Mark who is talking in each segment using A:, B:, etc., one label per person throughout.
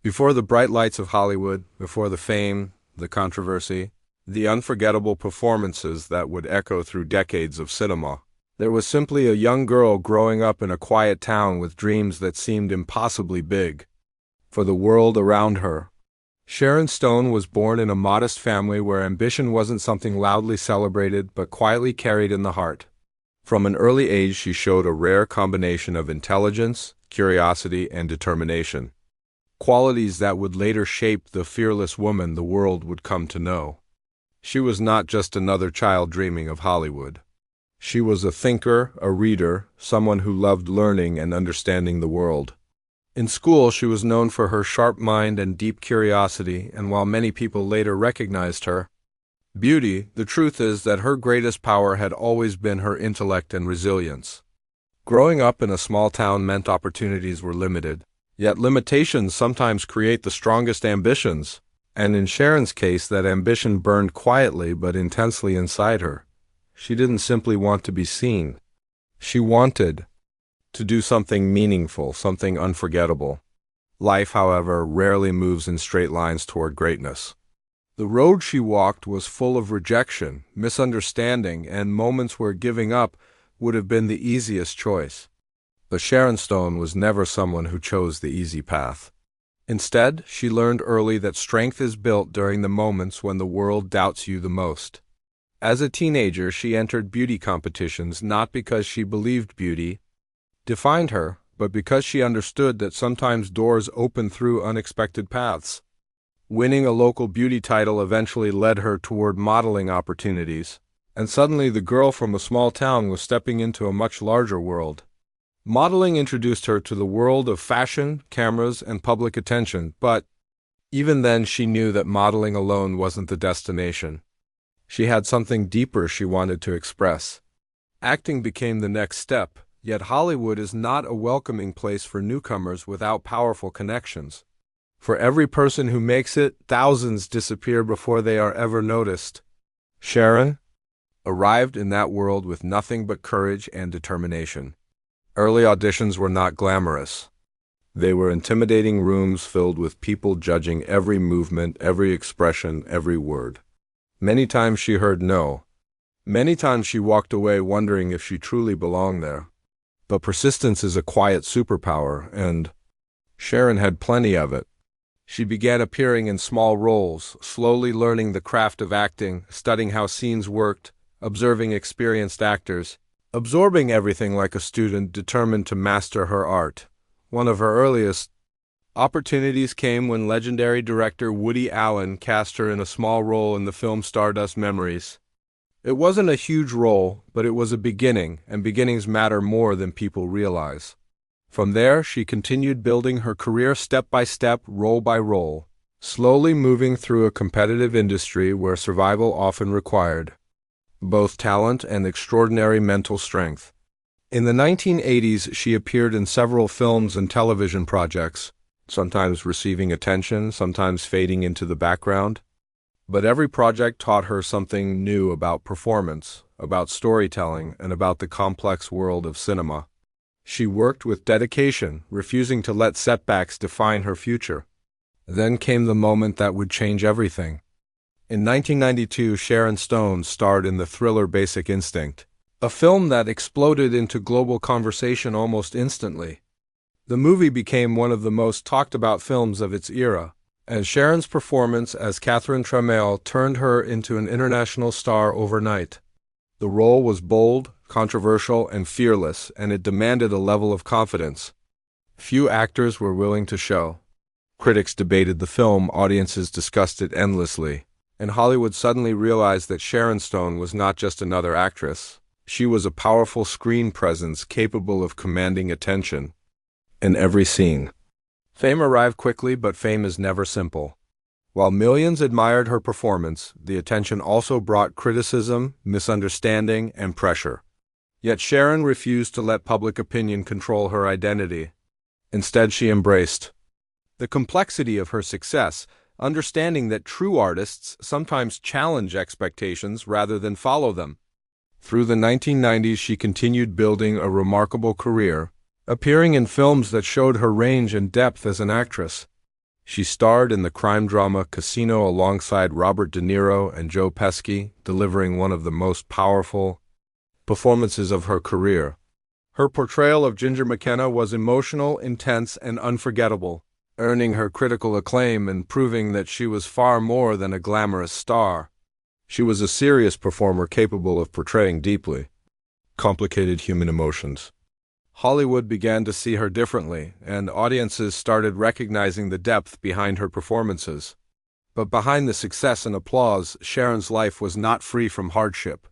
A: Before the bright lights of Hollywood, before the fame, the controversy, the unforgettable performances that would echo through decades of cinema, there was simply a young girl growing up in a quiet town with dreams that seemed impossibly big for the world around her. Sharon Stone was born in a modest family where ambition wasn't something loudly celebrated but quietly carried in the heart. From an early age, she showed a rare combination of intelligence, curiosity, and determination, qualities that would later shape the fearless woman the world would come to know. She was not just another child dreaming of Hollywood. She was a thinker, a reader, someone who loved learning and understanding the world. In school, she was known for her sharp mind and deep curiosity, and while many people later recognized her beauty, the truth is that her greatest power had always been her intellect and resilience. Growing up in a small town meant opportunities were limited, yet limitations sometimes create the strongest ambitions, and in Sharon's case, that ambition burned quietly but intensely inside her. She didn't simply want to be seen. She wanted to do something meaningful, something unforgettable. Life, however, rarely moves in straight lines toward greatness. The road she walked was full of rejection, misunderstanding, and moments where giving up would have been the easiest choice. But Sharon Stone was never someone who chose the easy path. Instead, she learned early that strength is built during the moments when the world doubts you the most. As a teenager, she entered beauty competitions not because she believed beauty defined her, but because she understood that sometimes doors open through unexpected paths. Winning a local beauty title eventually led her toward modeling opportunities, and suddenly the girl from a small town was stepping into a much larger world. Modeling introduced her to the world of fashion, cameras, and public attention, but even then she knew that modeling alone wasn't the destination. She had something deeper she wanted to express. Acting became the next step. Yet Hollywood is not a welcoming place for newcomers without powerful connections. For every person who makes it, thousands disappear before they are ever noticed. Sharon arrived in that world with nothing but courage and determination. Early auditions were not glamorous. They were intimidating rooms filled with people judging every movement, every expression, every word. Many times she heard no. Many times she walked away wondering if she truly belonged there. But persistence is a quiet superpower, and Sharon had plenty of it. She began appearing in small roles, slowly learning the craft of acting, studying how scenes worked, observing experienced actors, absorbing everything like a student determined to master her art. One of her earliest opportunities came when legendary director Woody Allen cast her in a small role in the film Stardust Memories. It wasn't a huge role, but it was a beginning, and beginnings matter more than people realize. From there, she continued building her career step by step, role by role, slowly moving through a competitive industry where survival often required both talent and extraordinary mental strength. In the 1980s, she appeared in several films and television projects, sometimes receiving attention, sometimes fading into the background. But every project taught her something new about performance, about storytelling, and about the complex world of cinema. She worked with dedication, refusing to let setbacks define her future. Then came the moment that would change everything. In 1992, Sharon Stone starred in the thriller Basic Instinct, a film that exploded into global conversation almost instantly. The movie became one of the most talked about films of its era, and Sharon's performance as Catherine Tramell turned her into an international star overnight. The role was bold, controversial, and fearless, and it demanded a level of confidence few actors were willing to show. Critics debated the film, audiences discussed it endlessly, and Hollywood suddenly realized that Sharon Stone was not just another actress. She was a powerful screen presence capable of commanding attention in every scene. Fame arrived quickly, but fame is never simple. While millions admired her performance, the attention also brought criticism, misunderstanding, and pressure. Yet Sharon refused to let public opinion control her identity. Instead, she embraced the complexity of her success, understanding that true artists sometimes challenge expectations rather than follow them. Through the 1990s, she continued building a remarkable career, appearing in films that showed her range and depth as an actress. She starred in the crime drama Casino alongside Robert De Niro and Joe Pesci, delivering one of the most powerful performances of her career. Her portrayal of Ginger McKenna was emotional, intense, and unforgettable, earning her critical acclaim and proving that she was far more than a glamorous star. She was a serious performer capable of portraying deeply complicated human emotions. Hollywood began to see her differently, and audiences started recognizing the depth behind her performances. But behind the success and applause, Sharon's life was not free from hardship.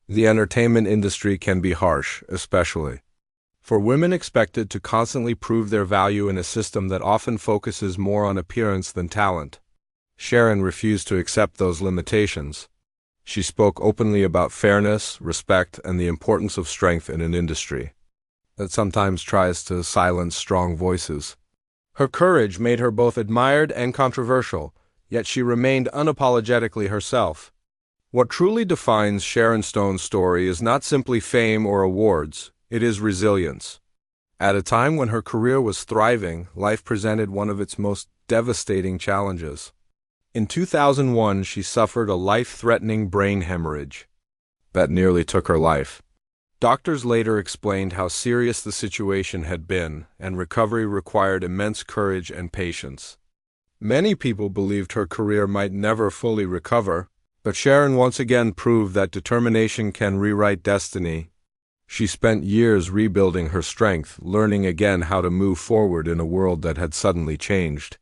A: The entertainment industry can be harsh, especially for women expected to constantly prove their value in a system that often focuses more on appearance than talent. Sharon refused to accept those limitations. She spoke openly about fairness, respect, and the importance of strength in an industry that sometimes tries to silence strong voices. Her courage made her both admired and controversial, yet she remained unapologetically herself. What truly defines Sharon Stone's story is not simply fame or awards, it is resilience. At a time when her career was thriving, life presented one of its most devastating challenges. In 2001, she suffered a life-threatening brain hemorrhage that nearly took her life. Doctors later explained how serious the situation had been, and recovery required immense courage and patience. Many people believed her career might never fully recover, but Sharon once again proved that determination can rewrite destiny. She spent years rebuilding her strength, learning again how to move forward in a world that had suddenly changed.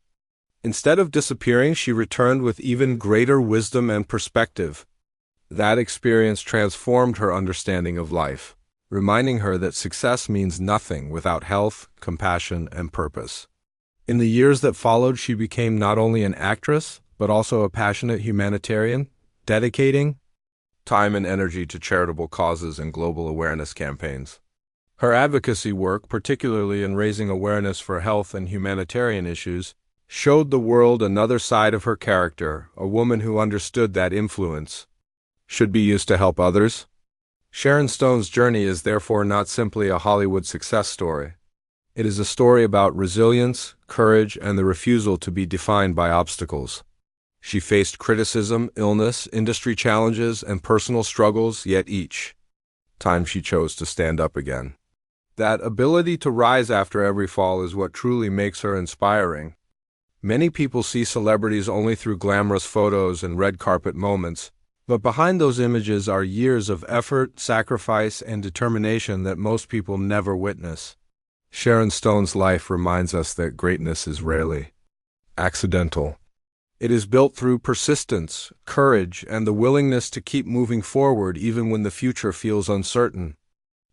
A: Instead of disappearing, she returned with even greater wisdom and perspective. That experience transformed her understanding of life, reminding her that success means nothing without health, compassion, and purpose. In the years that followed, she became not only an actress, but also a passionate humanitarian, dedicating time and energy to charitable causes and global awareness campaigns. Her advocacy work, particularly in raising awareness for health and humanitarian issues, showed the world another side of her character, a woman who understood that influence should be used to help others. Sharon Stone's journey is therefore not simply a Hollywood success story. It is a story about resilience, courage, and the refusal to be defined by obstacles. She faced criticism, illness, industry challenges, and personal struggles, yet each time she chose to stand up again. That ability to rise after every fall is what truly makes her inspiring. Many people see celebrities only through glamorous photos and red carpet moments, but behind those images are years of effort, sacrifice, and determination that most people never witness. Sharon Stone's life reminds us that greatness is rarely accidental. It is built through persistence, courage, and the willingness to keep moving forward even when the future feels uncertain.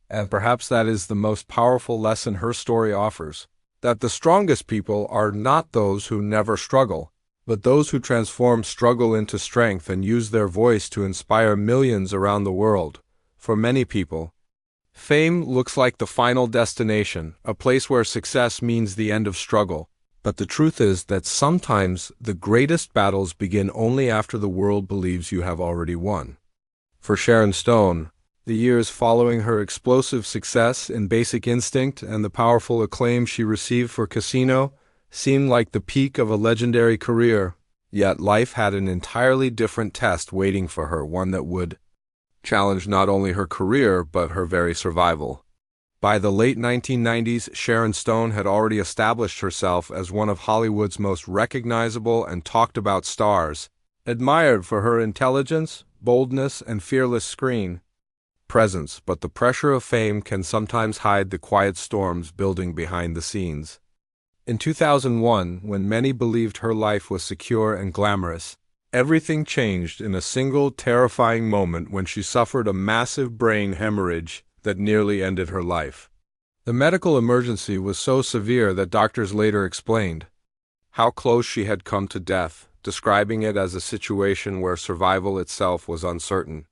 A: And perhaps that is the most powerful lesson her story offers, that the strongest people are not those who never struggle, but those who transform struggle into strength and use their voice to inspire millions around the world. For many people, fame looks like the final destination, a place where success means the end of struggle. But the truth is that sometimes the greatest battles begin only after the world believes you have already won. For Sharon Stone, the years following her explosive success in Basic Instinct and the powerful acclaim she received for Casino seemed like the peak of a legendary career. Yet life had an entirely different test waiting for her, one that would challenge not only her career but her very survival. By the late 1990s, Sharon Stone had already established herself as one of Hollywood's most recognizable and talked-about stars, admired for her intelligence, boldness, and fearless screen presence, but the pressure of fame can sometimes hide the quiet storms building behind the scenes. In 2001, when many believed her life was secure and glamorous, everything changed in a single terrifying moment when she suffered a massive brain hemorrhage that nearly ended her life. The medical emergency was so severe that doctors later explained how close she had come to death, describing it as a situation where survival itself was uncertain.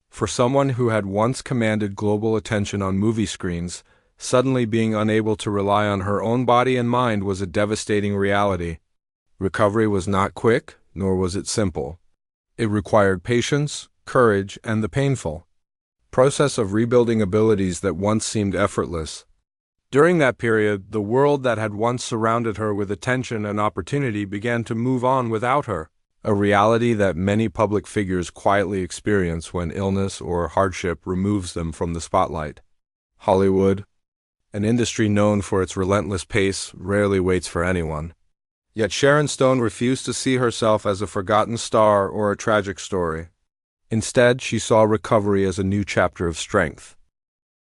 A: For someone who had once commanded global attention on movie screens, suddenly being unable to rely on her own body and mind was a devastating reality. Recovery was not quick, nor was it simple. It required patience, courage, and the painful process of rebuilding abilities that once seemed effortless. During that period, the world that had once surrounded her with attention and opportunity began to move on without her, a reality that many public figures quietly experience when illness or hardship removes them from the spotlight. Hollywood, an industry known for its relentless pace, rarely waits for anyone. Yet Sharon Stone refused to see herself as a forgotten star or a tragic story. Instead, she saw recovery as a new chapter of strength.